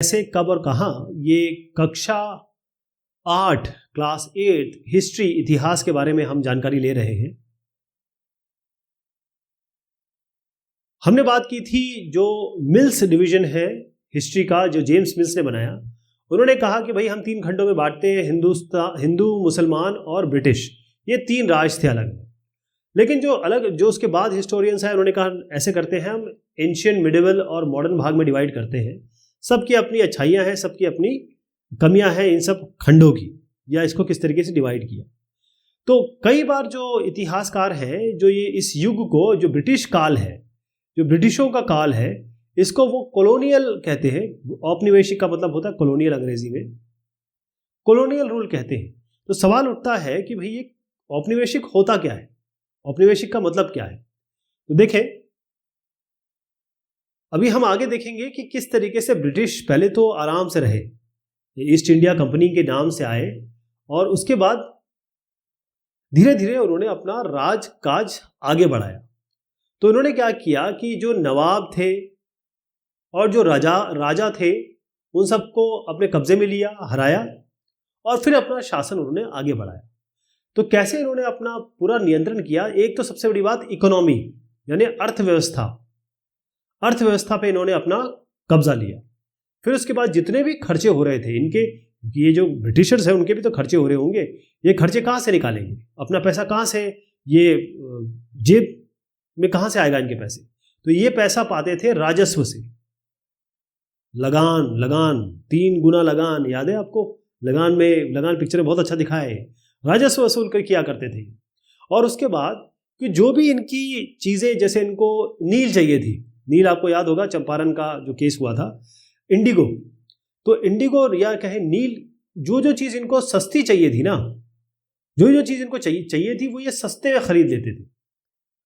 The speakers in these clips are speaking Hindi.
कैसे, कब और कहाँ, ये कक्षा 8 क्लास 8 हिस्ट्री इतिहास के बारे में हम जानकारी ले रहे हैं। हमने बात की थी जो मिल्स डिवीजन है हिस्ट्री का, जो जेम्स मिल्स ने बनाया। उन्होंने कहा कि भाई हम 3 खंडों में बांटते हैं, हिंदू, मुसलमान और ब्रिटिश। ये 3 राज थे अलग। लेकिन जो उसके बाद हिस्टोरियंस हैं उन्होंने कहा ऐसे करते हैं, हम एंशियंट, मिडिवल और मॉडर्न भाग में डिवाइड करते हैं। सबकी अपनी अच्छाइयाँ हैं, सबकी अपनी कमियां हैं इन सब खंडों की, या इसको किस तरीके से डिवाइड किया। तो कई बार जो इतिहासकार हैं जो ये इस युग को, जो ब्रिटिश काल है, जो ब्रिटिशों का काल है, इसको वो कॉलोनियल कहते हैं। औपनिवेशिक का मतलब होता है कॉलोनियल, अंग्रेजी में कॉलोनियल रूल कहते हैं। तो सवाल उठता है कि भाई ये औपनिवेशिक होता क्या है, औपनिवेशिक का मतलब क्या है। तो देखें, अभी हम आगे देखेंगे कि किस तरीके से ब्रिटिश पहले तो आराम से रहे, ईस्ट इंडिया कंपनी के नाम से आए, और उसके बाद धीरे धीरे उन्होंने अपना राज काज आगे बढ़ाया। तो उन्होंने क्या किया कि जो नवाब थे और जो राजा थे, उन सबको अपने कब्जे में लिया, हराया, और फिर अपना शासन उन्होंने आगे बढ़ाया। तो कैसे इन्होंने अपना पूरा नियंत्रण किया? एक तो सबसे बड़ी बात इकोनॉमी, यानी अर्थव्यवस्था पे इन्होंने अपना कब्जा लिया। फिर उसके बाद जितने भी खर्चे हो रहे थे इनके, ये जो ब्रिटिशर्स हैं उनके भी तो खर्चे हो रहे होंगे, ये खर्चे कहाँ से निकालेंगे, अपना पैसा कहाँ से, ये जेब में कहाँ से आएगा इनके पैसे? तो ये पैसा पाते थे राजस्व से। लगान 3 गुना लगान, याद है आपको? लगान पिक्चर में बहुत अच्छा दिखाया है। राजस्व वसूल कर किया करते थे। और उसके बाद कि जो भी इनकी चीज़ें, जैसे इनको नील चाहिए थी, नील आपको याद होगा चंपारण का जो केस हुआ था, इंडिगो, तो इंडिगो या कहें नील, जो चीज़ इनको सस्ती चाहिए थी ना, जो चीज़ इनको चाहिए थी वो ये सस्ते में खरीद लेते थे।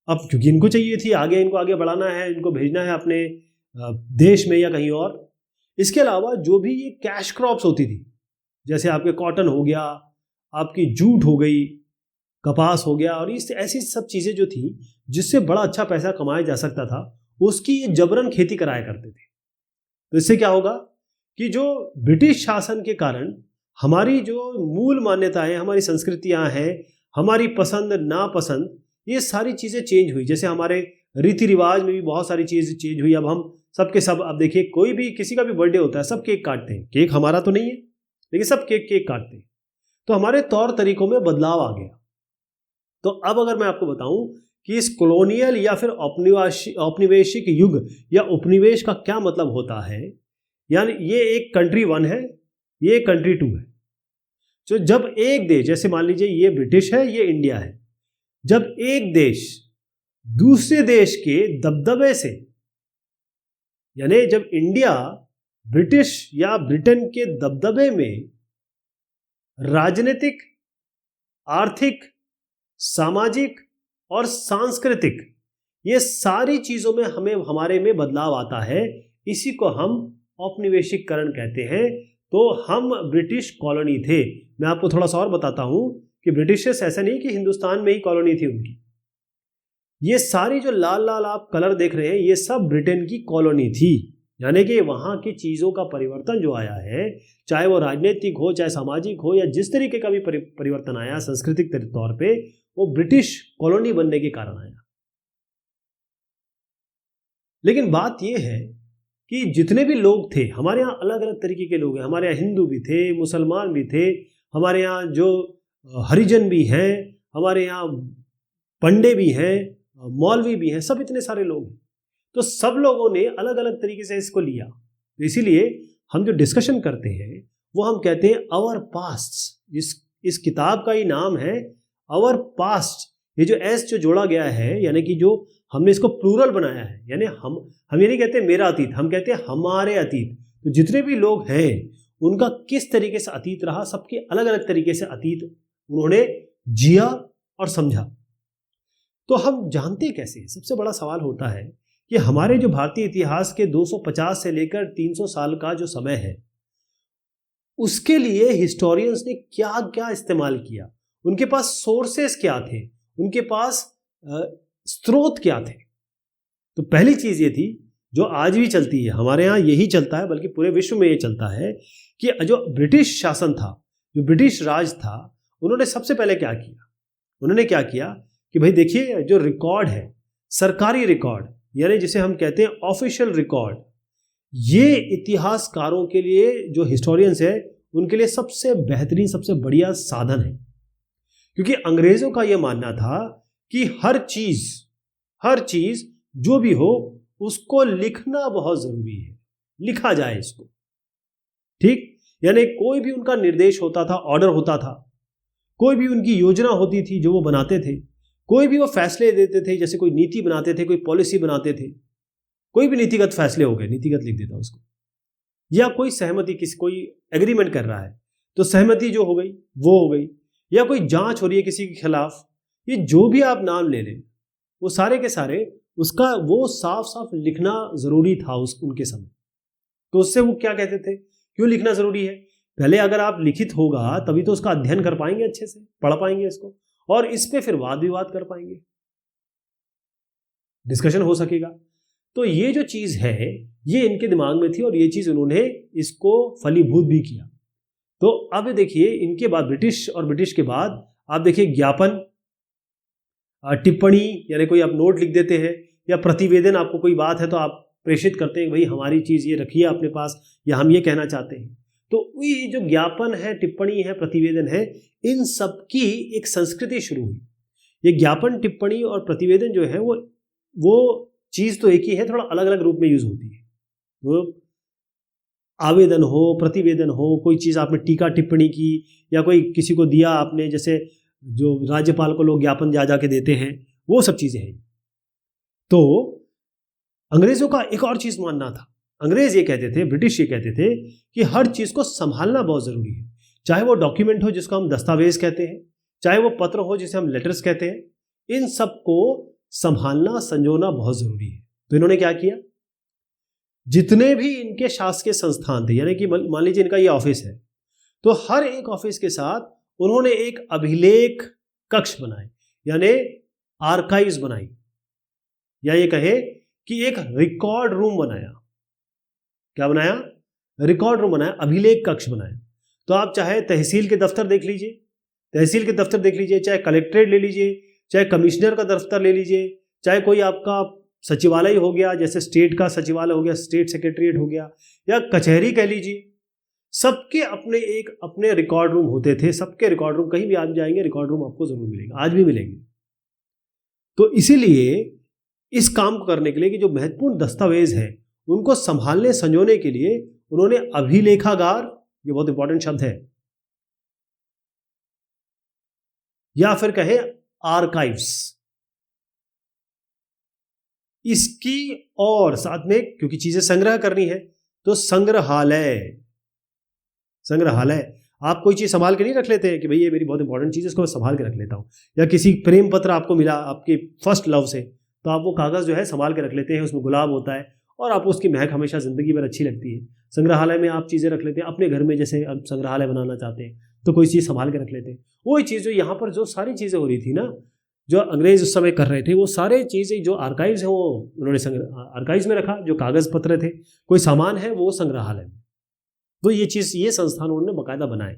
अब क्योंकि इनको चाहिए थी, इनको आगे बढ़ाना है, इनको भेजना है अपने देश में या कहीं और। इसके अलावा जो भी ये कैश क्रॉप्स होती थी, जैसे आपके कॉटन हो गया, आपकी जूट हो गई, कपास हो गया, और इस ऐसी सब चीज़ें जो थी जिससे बड़ा अच्छा पैसा कमाया जा सकता था, उसकी ये जबरन खेती कराया करते थे। तो इससे क्या होगा कि जो ब्रिटिश शासन के कारण हमारी जो मूल मान्यताएं, हमारी संस्कृतियां हैं, हमारी पसंद नापसंद, ये सारी चीज़ें चेंज हुई। जैसे हमारे रीति रिवाज में भी बहुत सारी चीज़ चेंज हुई। अब हम सबके सब, अब देखिए कोई भी, किसी का भी बर्थडे होता है, सब केक काटते हैं। केक हमारा तो नहीं है, लेकिन सब केक काटते हैं। तो हमारे तौर तरीकों में बदलाव आ गया। तो अब अगर मैं आपको बताऊं कि इस कॉलोनियल या फिर औपनिवेशिक युग या उपनिवेश का क्या मतलब होता है, यानी ये एक कंट्री 1 है, ये कंट्री 2 है। तो जब एक देश, जैसे मान लीजिए ये ब्रिटिश है, ये इंडिया है, जब एक देश दूसरे देश के दबदबे से, यानी जब इंडिया ब्रिटिश या ब्रिटेन के दबदबे में राजनीतिक, आर्थिक, सामाजिक और सांस्कृतिक, ये सारी चीजों में हमारे में बदलाव आता है, इसी को हम औपनिवेशिकरण कहते हैं। तो हम ब्रिटिश कॉलोनी थे। मैं आपको थोड़ा सा और बताता हूं कि ब्रिटिशर्स ऐसा नहीं कि हिंदुस्तान में ही कॉलोनी थी उनकी। ये सारी जो लाल लाल आप कलर देख रहे हैं, ये सब ब्रिटेन की कॉलोनी थी। यानी कि वहाँ की चीज़ों का परिवर्तन जो आया है, चाहे वो राजनीतिक हो, चाहे सामाजिक हो, या जिस तरीके का भी परिवर्तन आया सांस्कृतिक तौर पे, वो ब्रिटिश कॉलोनी बनने के कारण आया। लेकिन बात ये है कि जितने भी लोग थे हमारे यहाँ, अलग अलग तरीके के लोग हैं। हमारे यहाँ हिंदू भी थे, मुसलमान भी थे, हमारे यहाँ जो हरिजन भी हैं, हमारे यहाँ पंडे भी हैं, मौलवी भी हैं, सब इतने सारे लोग हैं। तो सब लोगों ने अलग अलग तरीके से इसको लिया। तो इसीलिए हम जो डिस्कशन करते हैं वो हम कहते हैं आवर पास्ट। इस किताब का ही नाम है आवर पास्ट। ये जो एस जो जोड़ा गया है, यानी कि जो हमने इसको प्लूरल बनाया है, यानी हम ये नहीं कहते मेरा अतीत, हम कहते हैं हमारे अतीत। तो जितने भी लोग हैं उनका किस तरीके से अतीत रहा, सबके अलग अलग तरीके से अतीत उन्होंने जिया और समझा। तो हम जानते कैसे? सबसे बड़ा सवाल होता है कि हमारे जो भारतीय इतिहास के 250 से लेकर 300 साल का जो समय है, उसके लिए हिस्टोरियंस ने क्या क्या इस्तेमाल किया, उनके पास सोर्सेस क्या थे, उनके पास स्रोत क्या थे। तो पहली चीज ये थी जो आज भी चलती है, हमारे यहाँ यही चलता है, बल्कि पूरे विश्व में ये चलता है कि जो ब्रिटिश शासन था, जो ब्रिटिश राज था, उन्होंने सबसे पहले क्या किया, उन्होंने क्या किया कि भाई देखिए, जो रिकॉर्ड है, सरकारी रिकॉर्ड, यानी जिसे हम कहते हैं ऑफिशियल रिकॉर्ड, ये इतिहासकारों के लिए, जो हिस्टोरियंस है, उनके लिए सबसे बेहतरीन, सबसे बढ़िया साधन है। क्योंकि अंग्रेजों का यह मानना था कि हर चीज जो भी हो उसको लिखना बहुत जरूरी है, लिखा जाए इसको, ठीक। यानी कोई भी उनका निर्देश होता था, ऑर्डर होता था, कोई भी उनकी योजना होती थी जो वो बनाते थे, कोई भी वो फैसले देते थे, जैसे कोई नीति बनाते थे, कोई पॉलिसी बनाते थे, कोई भी नीतिगत फैसले हो गए, नीतिगत लिख देता उसको, या कोई सहमति, किसी कोई एग्रीमेंट कर रहा है तो सहमति जो हो गई वो हो गई, या कोई जांच हो रही है किसी के खिलाफ, ये जो भी आप नाम ले लें, वो सारे के सारे उसका वो साफ साफ लिखना जरूरी था उनके समय। तो उससे वो क्या कहते थे, क्यों लिखना जरूरी है, पहले अगर आप लिखित होगा तभी तो उसका अध्ययन कर पाएंगे, अच्छे से पढ़ पाएंगे इसको, और इस पे फिर वाद विवाद कर पाएंगे, डिस्कशन हो सकेगा। तो ये जो चीज है ये इनके दिमाग में थी, और ये चीज उन्होंने इसको फलीभूत भी किया। तो अब देखिए, इनके बाद ब्रिटिश के बाद आप देखिए ज्ञापन, टिप्पणी, यानी कोई आप नोट लिख देते हैं, या प्रतिवेदन, आपको कोई बात है तो आप प्रेषित करते हैं, भाई हमारी चीज ये रखिए अपने पास, या हम ये कहना चाहते हैं। तो ये जो ज्ञापन है, टिप्पणी है, प्रतिवेदन है, इन सब की एक संस्कृति शुरू हुई। ये ज्ञापन, टिप्पणी और प्रतिवेदन जो है वो चीज तो एक ही है, थोड़ा अलग अलग रूप में यूज होती है। वो आवेदन हो, प्रतिवेदन हो, कोई चीज आपने टीका टिप्पणी की, या कोई किसी को दिया आपने, जैसे जो राज्यपाल को लोग ज्ञापन जा के देते हैं, वो सब चीजें हैं। तो अंग्रेजों का एक और चीज मानना था, अंग्रेज ये कहते थे, ब्रिटिश ये कहते थे कि हर चीज को संभालना बहुत जरूरी है, चाहे वो डॉक्यूमेंट हो जिसको हम दस्तावेज कहते हैं, चाहे वो पत्र हो जिसे हम लेटर्स कहते हैं, इन सब को संभालना, संजोना बहुत जरूरी है। तो इन्होंने क्या किया, जितने भी इनके शासकीय संस्थान थे, यानी कि मान लीजिए इनका ये ऑफिस है, तो हर एक ऑफिस के साथ उन्होंने एक अभिलेख कक्ष बनाए, यानी आर्काइव्स बनाई, या ये कहे कि एक रिकॉर्ड रूम बनाया। क्या बनाया, रिकॉर्ड रूम बनाया, अभिलेख कक्ष बनाया। तो आप चाहे तहसील के दफ्तर देख लीजिए, तहसील के दफ्तर देख लीजिए, चाहे कलेक्ट्रेट ले लीजिए, चाहे कमिश्नर का दफ्तर ले लीजिए, चाहे कोई आपका सचिवालय हो गया, जैसे स्टेट का सचिवालय हो गया, स्टेट सेक्रेटरीट हो गया, या कचहरी कह लीजिए, सबके अपने रिकॉर्ड रूम होते थे। सबके रिकॉर्ड रूम, कहीं भी आप जाएंगे रिकॉर्ड रूम आपको जरूर मिलेगा, आज भी मिलेंगे। तो इसीलिए इस काम को करने के लिए कि जो महत्वपूर्ण दस्तावेज है उनको संभालने संजोने के लिए उन्होंने अभिलेखागार, ये बहुत इंपॉर्टेंट शब्द है, या फिर कहे आर्काइव्स, इसकी, और साथ में क्योंकि चीजें संग्रह करनी है तो संग्रहालय। आप कोई चीज संभाल के नहीं रख लेते हैं कि भाई ये मेरी बहुत इंपॉर्टेंट चीज है, इसको मैं संभाल के रख लेता हूं, या किसी प्रेम पत्र आपको मिला आपके फर्स्ट लव से, तो आप वो कागज जो है संभाल के रख लेते हैं, उसमें गुलाब होता है और आपको उसकी महक हमेशा जिंदगी भर अच्छी लगती है। संग्रहालय में आप चीजें रख लेते हैं, अपने घर में जैसे अब संग्रहालय बनाना चाहते हैं तो कोई चीज संभाल के रख लेते हैं। वही चीज जो यहाँ पर जो सारी चीजें हो रही थी ना, जो अंग्रेज उस समय कर रहे थे, वो सारे चीजें जो आर्काइव्स है वो उन्होंने आर्काइव्स में रखा, जो कागज पत्र थे, कोई सामान है वो संग्रहालय में। तो ये चीज, ये संस्थान उन्होंने बाकायदा बनाए।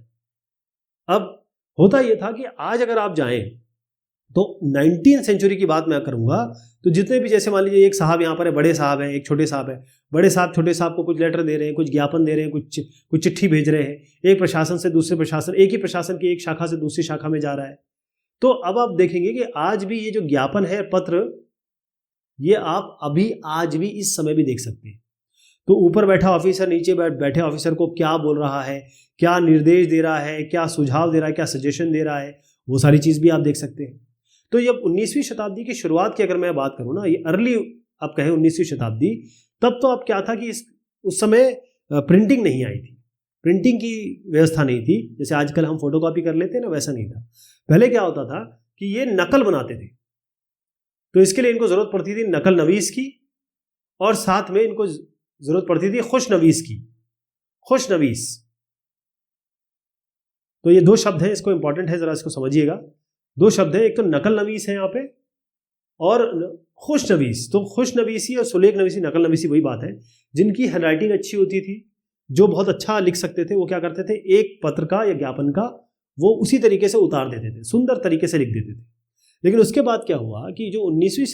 अब होता यह था कि आज अगर आप जाएं तो 19वीं सेंचुरी की बात मैं करूंगा तो जितने भी, जैसे मान लीजिए एक साहब यहाँ पर है, बड़े साहब है, एक छोटे साहब है, बड़े साहब छोटे साहब को कुछ लेटर दे रहे हैं, कुछ ज्ञापन दे रहे हैं, कुछ चिट्ठी भेज रहे हैं, एक प्रशासन से दूसरे प्रशासन, एक ही प्रशासन की एक शाखा से दूसरी शाखा में जा रहा है। तो अब आप देखेंगे कि आज भी ये जो ज्ञापन है, पत्र, ये आप अभी आज भी इस समय भी देख सकते हैं। तो ऊपर बैठा ऑफिसर नीचे बैठे ऑफिसर को क्या बोल रहा है, क्या निर्देश दे रहा है, क्या सुझाव दे रहा है, क्या सजेशन दे रहा है, वो सारी चीज भी आप देख सकते हैं। तो जब 19वीं शताब्दी की शुरुआत की अगर मैं बात करूं ना, ये अर्ली आप कहें 19वीं शताब्दी, तब तो अब क्या था कि उस समय प्रिंटिंग नहीं आई थी, प्रिंटिंग की व्यवस्था नहीं थी, जैसे आजकल हम फोटोकॉपी कर लेते हैं ना, वैसा नहीं था। पहले क्या होता था कि ये नकल बनाते थे, तो इसके लिए इनको जरूरत पड़ती थी नकल नवीस की, और साथ में इनको जरूरत पड़ती थी खुशनवीस की। खुशनवीस, तो ये दो शब्द हैं, इसको इंपॉर्टेंट है, जरा इसको समझिएगा। दो शब्द है, एक तो नकल नवीस है यहाँ पे, और खुशनवीस, तो खुशनवीसी और सुलेख नवीसी, नकल नवीसी वही बात है। जिनकी हैंडराइटिंग अच्छी होती थी, जो बहुत अच्छा लिख सकते थे, वो क्या करते थे, एक पत्र का या ज्ञापन का वो उसी तरीके से उतार देते थे, सुंदर तरीके से लिख देते थे। लेकिन उसके बाद क्या हुआ कि जो 19वीं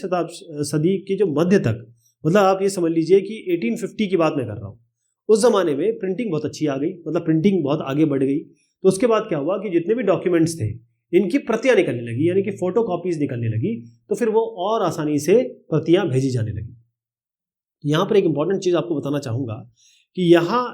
सदी की जो मध्य तक, मतलब आप ये समझ लीजिए कि 1850 की बात मैं कर रहा हूँ, उस ज़माने में प्रिंटिंग बहुत अच्छी आ गई, मतलब प्रिंटिंग बहुत आगे बढ़ गई। तो उसके बाद क्या हुआ कि जितने भी डॉक्यूमेंट्स थे इनकी प्रतियां निकलने लगी, यानी कि फोटो कॉपीज निकलने लगी, तो फिर वो और आसानी से प्रतियां भेजी जाने लगी। यहाँ पर एक इंपॉर्टेंट चीज़ आपको बताना चाहूँगा कि यहाँ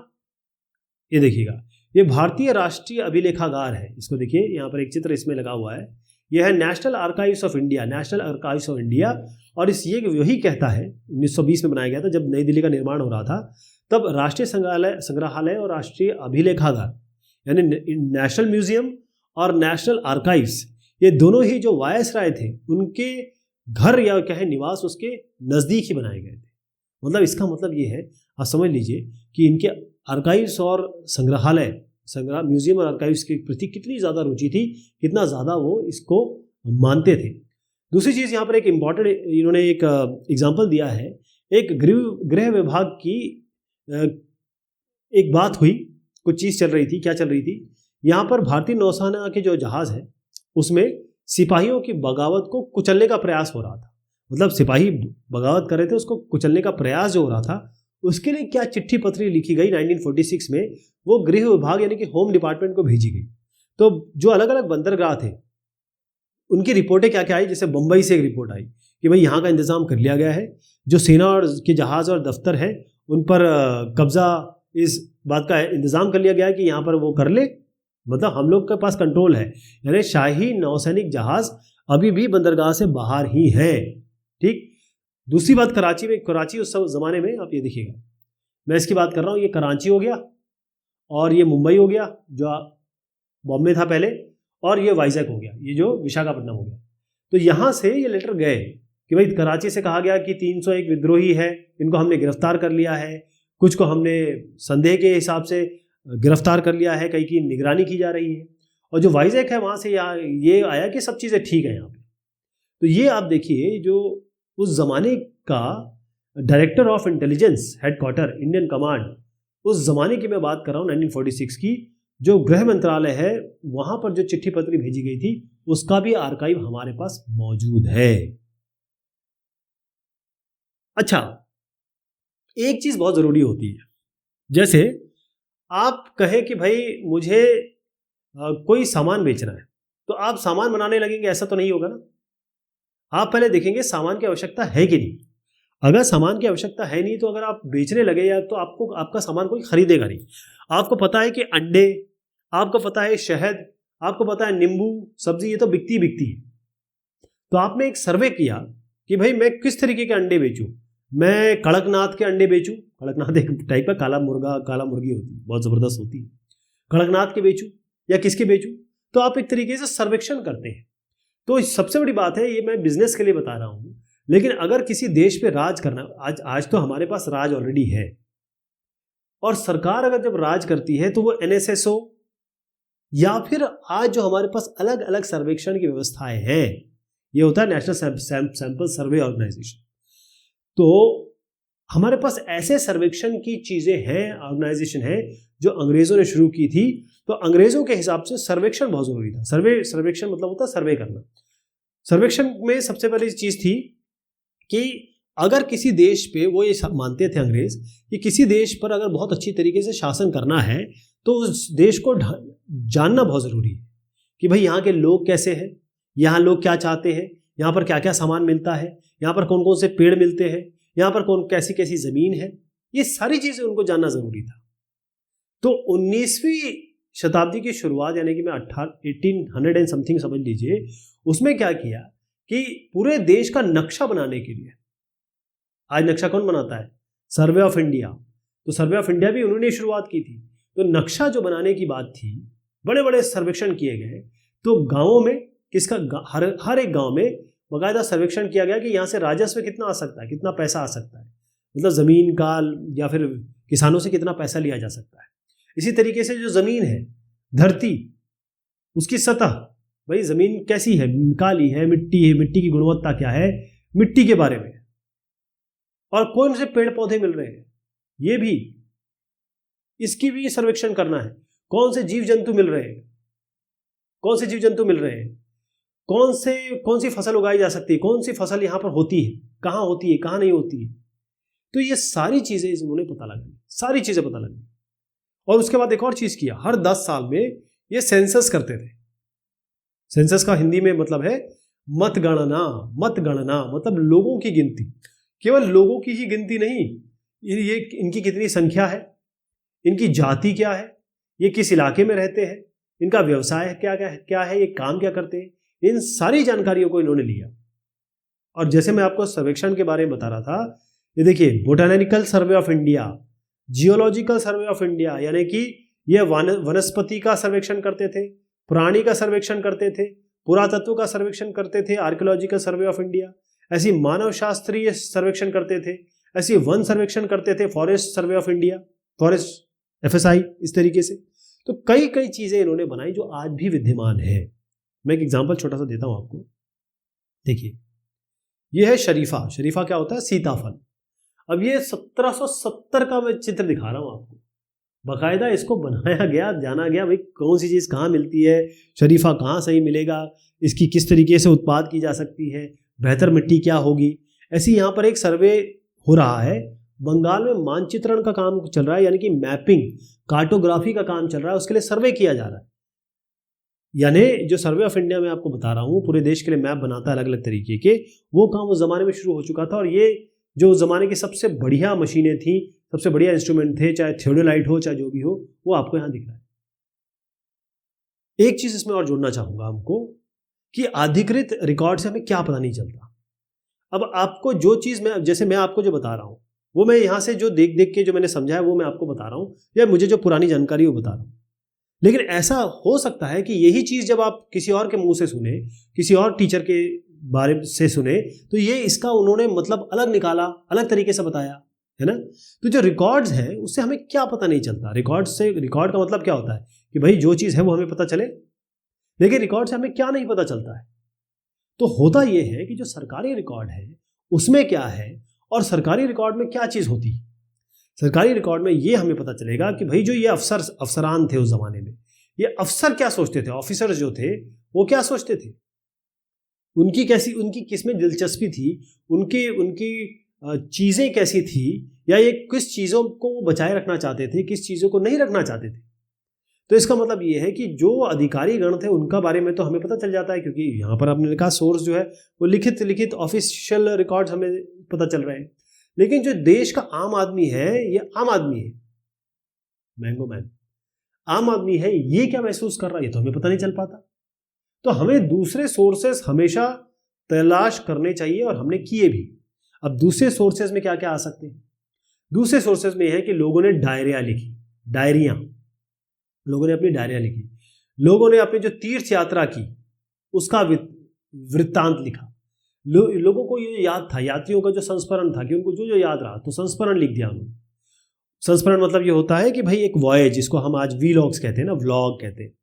ये देखिएगा, ये भारतीय राष्ट्रीय अभिलेखागार है, इसको देखिए, यहाँ पर एक चित्र इसमें लगा हुआ है, यह है national archives of India, national archives of India. और इस ये वही कहता है, 1920 में बनाया गया था, जब नई दिल्ली का निर्माण हो रहा था, तब राष्ट्रीय संग्रहालय और राष्ट्रीय अभिलेखागार, यानी नेशनल म्यूजियम और नेशनल आर्काइव्स, ये दोनों ही जो वायसराय थे उनके घर या क्या है निवास उसके नज़दीक ही बनाए गए थे। मतलब इसका मतलब ये है, आप समझ लीजिए कि इनके आर्काइव्स और म्यूजियम और आर्काइव्स के प्रति कितनी ज़्यादा रुचि थी, कितना ज़्यादा वो इसको मानते थे। दूसरी चीज़ यहाँ पर एक इम्पॉर्टेंट इन्होंने एक एग्जाम्पल दिया है, एक गृह विभाग की एक बात हुई, कुछ चीज़ चल रही थी, क्या चल रही थी, यहाँ पर भारतीय नौसेना के जो जहाज़ है उसमें सिपाहियों की बगावत को कुचलने का प्रयास हो रहा था। मतलब सिपाही बगावत कर रहे थे, उसको कुचलने का प्रयास जो हो रहा था, उसके लिए क्या चिट्ठी पत्री लिखी गई 1946 में, वो गृह विभाग यानी कि होम डिपार्टमेंट को भेजी गई। तो जो अलग अलग बंदरगाह थे उनकी रिपोर्टें क्या क्या आई, जैसे बम्बई से एक रिपोर्ट आई कि भाई यहाँ का इंतज़ाम कर लिया गया है, जो सेना और के जहाज़ और दफ्तर हैं उन पर कब्ज़ा, इस बात का इंतज़ाम कर लिया गया है कि यहाँ पर वो कर ले, मतलब हम लोग के पास कंट्रोल है, यानी शाही नौसैनिक जहाज़ अभी भी बंदरगाह से बाहर ही हैं। ठीक। दूसरी बात कराची में, कराची उस ज़माने में आप ये देखिएगा, मैं इसकी बात कर रहा हूँ, ये कराची हो गया और ये मुंबई हो गया जो बॉम्बे था पहले, और ये वाइजैक हो गया, ये जो विशाखापट्टनम हो गया। तो यहाँ से ये लेटर गए कि भाई कराची से कहा गया कि 301 विद्रोही है, इनको हमने गिरफ्तार कर लिया है, कुछ को हमने संदेह के हिसाब से गिरफ्तार कर लिया है, कहीं की निगरानी की जा रही है। और जो वाइजैक है वहाँ से ये आया कि सब चीज़ें ठीक है यहाँ पे। तो ये आप देखिए, जो उस ज़माने का director of intelligence headquarter Indian command, उस ज़माने की मैं बात कर रहा हूँ 1946 की, जो गृह मंत्रालय है वहाँ पर जो चिट्ठी पत्री भेजी गई थी उसका भी आर्काइव हमारे पास मौजूद है। अच्छा, एक चीज़ बहुत ज़रूरी होती है, जैसे आप कहें कि भाई मुझे कोई सामान बेचना है, तो आप सामान बनाने लगेंगे, ऐसा तो नहीं होगा ना। आप पहले देखेंगे सामान की आवश्यकता है कि नहीं। अगर सामान की आवश्यकता है नहीं तो अगर आप बेचने लगे या तो आपका सामान कोई खरीदेगा नहीं। आपको पता है कि अंडे, आपको पता है शहद, आपको पता है नींबू, सब्जी, ये तो बिकती है। तो आपने एक सर्वे किया कि भाई मैं किस तरीके के अंडे बेचूं, मैं कड़कनाथ के अंडे बेचूं, कड़कनाथ एक टाइप का काला मुर्गी होती है, बहुत ज़बरदस्त होती है, कड़कनाथ के बेचूं या किसके बेचूं। तो आप एक तरीके से सर्वेक्षण करते हैं। तो सबसे बड़ी बात है, ये मैं बिजनेस के लिए बता रहा हूँ, लेकिन अगर किसी देश पे राज करना, आज तो हमारे पास राज ऑलरेडी है, और सरकार अगर जब राज करती है तो वो NSSO या फिर आज जो हमारे पास अलग अलग सर्वेक्षण की व्यवस्थाएं हैं, ये होता है नेशनल सैंपल सर्वे ऑर्गेनाइजेशन। तो हमारे पास ऐसे सर्वेक्षण की चीज़ें हैं, ऑर्गेनाइजेशन है जो अंग्रेज़ों ने शुरू की थी। तो अंग्रेज़ों के हिसाब से सर्वेक्षण बहुत ज़रूरी था। सर्वेक्षण मतलब होता है सर्वे करना। सर्वेक्षण में सबसे पहली चीज़ थी कि अगर किसी देश पे, वो ये मानते थे अंग्रेज़ कि किसी देश पर अगर बहुत अच्छी तरीके से शासन करना है तो उस देश को जानना बहुत ज़रूरी है कि भाई यहाँ के लोग कैसे हैं, यहाँ लोग क्या चाहते हैं, यहाँ पर क्या क्या सामान मिलता है, यहाँ पर कौन कौन से पेड़ मिलते हैं, यहाँ पर कैसी कैसी ज़मीन है, ये सारी चीज़ें उनको जानना ज़रूरी था। तो 19वीं शताब्दी की शुरुआत, यानी कि मैं 1800 एंड समथिंग समझ लीजिए, उसमें क्या किया कि पूरे देश का नक्शा बनाने के लिए, आज नक्शा कौन बनाता है, सर्वे ऑफ इंडिया, तो सर्वे ऑफ इंडिया भी उन्होंने शुरुआत की थी। तो नक्शा जो बनाने की बात थी, बड़े बड़े सर्वेक्षण किए गए। तो गाँवों में हर एक गाँव में बाकायदा सर्वेक्षण किया गया कि यहाँ से राजस्व कितना आ सकता है, कितना पैसा आ सकता है, मतलब ज़मीन का या फिर किसानों से कितना पैसा लिया जा सकता है। इसी तरीके से जो ज़मीन है, धरती, उसकी सतह, भाई ज़मीन कैसी है, काली है, मिट्टी की गुणवत्ता क्या है, मिट्टी के बारे में, और कौन से पेड़ पौधे मिल रहे हैं ये भी, इसकी भी सर्वेक्षण करना है। कौन से जीव जंतु मिल रहे हैं, कौन से जीव जंतु मिल रहे हैं, कौन सी फसल उगाई जा सकती है, कौन सी फसल यहाँ पर होती है, कहाँ होती है, कहाँ नहीं होती है। तो ये सारी चीजें इन्होंने पता लगाई, सारी चीजें पता लगाई। और उसके बाद एक और चीज किया, हर 10 साल में ये सेंसस करते थे। सेंसस का हिंदी में मतलब है मतगणना। मतगणना मतलब लोगों की गिनती, केवल लोगों की ही गिनती नहीं, ये इनकी कितनी संख्या है, इनकी जाति क्या है, ये किस इलाके में रहते हैं, इनका व्यवसाय क्या है, ये काम क्या करते हैं, इन सारी जानकारियों को इन्होंने लिया। और जैसे मैं आपको सर्वेक्षण के बारे में बता रहा था, ये देखिए botanical survey of India, geological survey of India, यानी कि ये वनस्पति का सर्वेक्षण करते थे, प्राणी का सर्वेक्षण करते थे, पुरातत्व का सर्वेक्षण करते थे, आर्कियोलॉजिकल सर्वे ऑफ इंडिया, ऐसी मानव शास्त्रीय सर्वेक्षण करते थे, ऐसी वन सर्वेक्षण करते थे, forest survey of India, forest FSI, इस तरीके से। तो कई कई चीजें इन्होंने बनाई जो आज भी विद्यमान है। मैं एक एग्जांपल छोटा सा देता हूं आपको। देखिए यह है शरीफा। शरीफा क्या होता है? सीताफल। अब ये 1770 का मैं चित्र दिखा रहा हूं आपको, बाकायदा इसको बनाया गया, जाना गया भाई कौन सी चीज कहाँ मिलती है, शरीफा कहाँ सही मिलेगा, इसकी किस तरीके से उत्पाद की जा सकती है, बेहतर मिट्टी क्या होगी। ऐसी यहाँ पर एक सर्वे हो रहा है, बंगाल में मानचित्रण का काम चल रहा है, यानी कि मैपिंग, कार्टोग्राफी का काम चल रहा है, उसके लिए सर्वे किया जा रहा है। यानी जो सर्वे ऑफ इंडिया में आपको बता रहा हूँ, पूरे देश के लिए मैप बनाता है अलग अलग तरीके के, वो काम उस जमाने में शुरू हो चुका था। और ये जो उस जमाने की सबसे बढ़िया मशीनें थी, सबसे बढ़िया इंस्ट्रूमेंट थे, चाहे थियोडोलाइट हो चाहे जो भी हो, वो आपको यहाँ दिख रहा है। एक चीज इसमें और जोड़ना चाहूंगा हमको कि अधिकृत रिकॉर्ड से हमें क्या पता नहीं चलता। अब आपको जो चीज जैसे मैं आपको जो बता रहा हूँ, वो मैं यहाँ से जो देख देख के जो मैंने समझा है वो मैं आपको बता रहा हूँ, या मुझे जो पुरानी जानकारी वो बता रहा हूँ। लेकिन ऐसा हो सकता है कि यही चीज जब आप किसी और के मुंह से सुने, किसी और टीचर के बारे से सुने, तो ये इसका उन्होंने मतलब अलग निकाला, अलग तरीके से बताया, है ना। तो जो रिकॉर्ड्स हैं उससे हमें क्या पता नहीं चलता। रिकॉर्ड का मतलब क्या होता है कि भाई जो चीज है वो हमें पता चले, लेकिन रिकॉर्ड से हमें क्या नहीं पता चलता है। तो होता यह है कि जो सरकारी रिकॉर्ड है उसमें क्या है और सरकारी रिकॉर्ड में क्या चीज होती है। सरकारी रिकॉर्ड में ये हमें पता चलेगा कि भाई जो ये अफसरान थे उस जमाने में, ये अफसर क्या सोचते थे, ऑफिसर्स जो थे वो क्या सोचते थे, उनकी किस में दिलचस्पी थी, उनकी चीजें कैसी थी, या ये किस चीजों को वो बचाए रखना चाहते थे, किस चीजों को नहीं रखना चाहते थे। तो इसका मतलब ये है कि जो अधिकारी गण थे उनका बारे में तो हमें पता चल जाता है, क्योंकि यहाँ पर आपने लिखा सोर्स जो है वो लिखित ऑफिशियल रिकॉर्ड्स हमें पता चल रहे हैं। लेकिन जो देश का आम आदमी है, ये आम आदमी है, मैंगो मैन आम आदमी है, ये क्या महसूस कर रहा है ये तो हमें पता नहीं चल पाता। तो हमें दूसरे सोर्सेस हमेशा तलाश करने चाहिए, और हमने किए भी। अब दूसरे सोर्सेज में क्या क्या आ सकते हैं? दूसरे सोर्सेज में है कि लोगों ने डायरियां लिखी, लोगों ने अपनी डायरिया लिखी, लोगों ने अपनी जो तीर्थ यात्रा की उसका वृत्तांत लिखा, लोगों को ये याद था, यात्रियों का जो संस्मरण था कि उनको जो जो याद रहा तो संस्मरण लिख दिया उन्होंने। संस्मरण मतलब ये होता है कि भाई एक वॉयेज, जिसको हम आज वीलॉग्स कहते हैं ना, व्लॉग कहते हैं।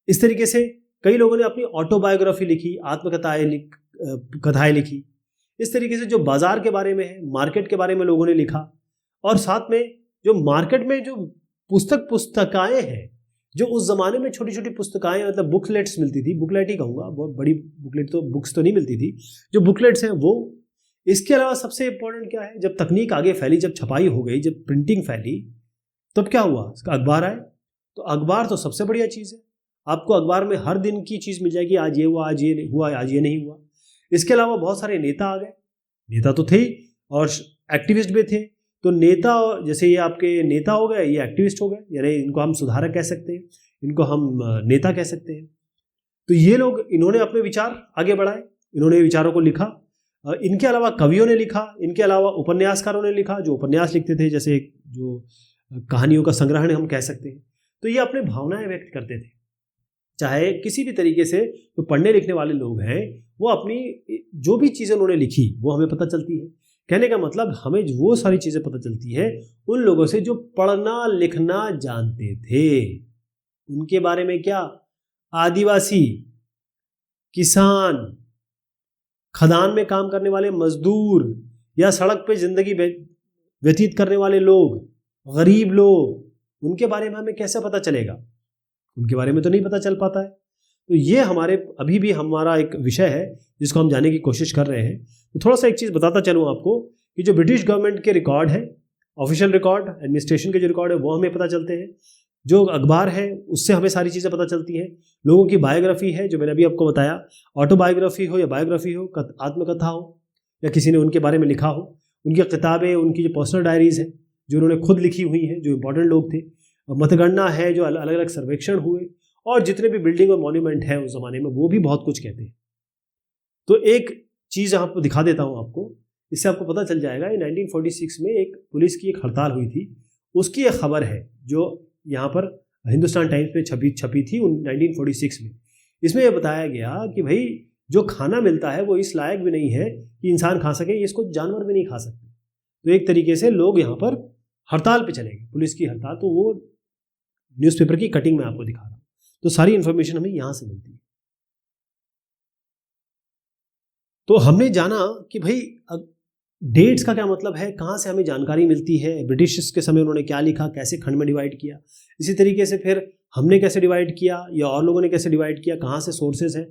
इस तरीके से कई लोगों ने अपनी ऑटोबायोग्राफी लिखी, कथाएं लिखी। इस तरीके से जो बाजार के बारे में है, मार्केट के बारे में लोगों ने लिखा। और साथ में जो मार्केट में जो पुस्तकाएं हैं, जो उस जमाने में छोटी छोटी पुस्तकाएं, मतलब बुकलेट्स मिलती थी, बुकलेट ही कहूँगा, बहुत बड़ी बुकलेट तो बुक्स तो नहीं मिलती थी, जो बुकलेट्स हैं वो। इसके अलावा सबसे इंपॉर्टेंट क्या है, जब तकनीक आगे फैली, जब छपाई हो गई, जब प्रिंटिंग फैली, तब क्या हुआ, अखबार आए। तो अखबार तो सबसे बढ़िया चीज़ है, आपको अखबार में हर दिन की चीज़ मिल जाएगी, आज ये हुआ, आज ये हुआ, आज ये नहीं हुआ। इसके अलावा बहुत सारे नेता आ गए, नेता तो थे ही और एक्टिविस्ट भी थे। तो नेता, जैसे ये आपके नेता हो गए, ये एक्टिविस्ट हो गए, यानी इनको हम सुधारक कह सकते हैं, इनको हम नेता कह सकते हैं। तो ये लोग, इन्होंने अपने विचार आगे बढ़ाए, इन्होंने विचारों को लिखा। इनके अलावा कवियों ने लिखा, इनके अलावा उपन्यासकारों ने लिखा, जो उपन्यास लिखते थे, जैसे जो कहानियों का संग्रहण हम कह सकते हैं। तो ये अपने भावनाएं व्यक्त करते थे, चाहे किसी भी तरीके से। तो पढ़ने लिखने वाले लोग हैं, वो अपनी जो भी चीज़ें उन्होंने लिखी वो हमें पता चलती है। कहने का मतलब, हमें वो सारी चीज़ें पता चलती है उन लोगों से जो पढ़ना लिखना जानते थे। उनके बारे में क्या, आदिवासी, किसान, खदान में काम करने वाले मजदूर या सड़क पे जिंदगी व्यतीत करने वाले लोग, गरीब लोग, उनके बारे में हमें कैसे पता चलेगा? उनके बारे में तो नहीं पता चल पाता है। तो ये हमारे अभी भी हमारा एक विषय है जिसको हम जानने की कोशिश कर रहे हैं। तो थोड़ा सा एक चीज़ बताता चलूँ आपको कि जो ब्रिटिश गवर्नमेंट के रिकॉर्ड है, ऑफिशियल रिकॉर्ड, एडमिनिस्ट्रेशन के जो रिकॉर्ड है वो हमें पता चलते हैं। जो अखबार है उससे हमें सारी चीज़ें पता चलती हैं। लोगों की बायोग्राफी है, जो मैंने अभी आपको बताया, ऑटोबायोग्राफी हो या बायोग्राफी हो, आत्मकथा हो या किसी ने उनके बारे में लिखा हो, उनकी किताबें, उनकी जो पर्सनल डायरीज हैं जो उन्होंने खुद लिखी हुई हैं, जो इंपॉर्टेंट लोग थे, मतगणना है, जो अलग अलग सर्वेक्षण हुए, और जितने भी बिल्डिंग और मॉन्यूमेंट हैं उस ज़माने में, वो भी बहुत कुछ कहते हैं। तो एक चीज़ आपको दिखा देता हूँ आपको, इससे आपको पता चल जाएगा। 1946 में एक पुलिस की एक हड़ताल हुई थी, उसकी एक खबर है जो यहाँ पर हिंदुस्तान टाइम्स में छपी थी 1946 में। इसमें यह बताया गया कि भाई जो खाना मिलता है वो इस लायक भी नहीं है कि इंसान खा सके, इसको जानवर भी नहीं खा सकते। तो एक तरीके से लोग यहाँ पर हड़ताल पे चले गए, पुलिस की हड़ताल। तो वो न्यूज़पेपर की कटिंग में आपको दिखा रहा हूँ। तो सारी इन्फॉर्मेशन हमें यहाँ से मिलती है। तो हमने जाना कि भाई डेट्स का क्या मतलब है, कहाँ से हमें जानकारी मिलती है, ब्रिटिश के समय उन्होंने क्या लिखा, कैसे खंड में डिवाइड किया, इसी तरीके से फिर हमने कैसे डिवाइड किया या और लोगों ने कैसे डिवाइड किया, कहाँ से सोर्सेज हैं,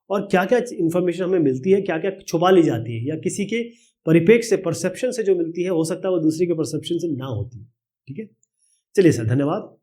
और क्या क्या इन्फॉर्मेशन हमें मिलती है, क्या क्या छुपा ली जाती है या किसी के परिप्रेक्ष्य से, परसेप्शन से जो मिलती है, हो सकता है वो दूसरे के परसेप्शन से ना होती है। ठीक है, चलिए सर, धन्यवाद।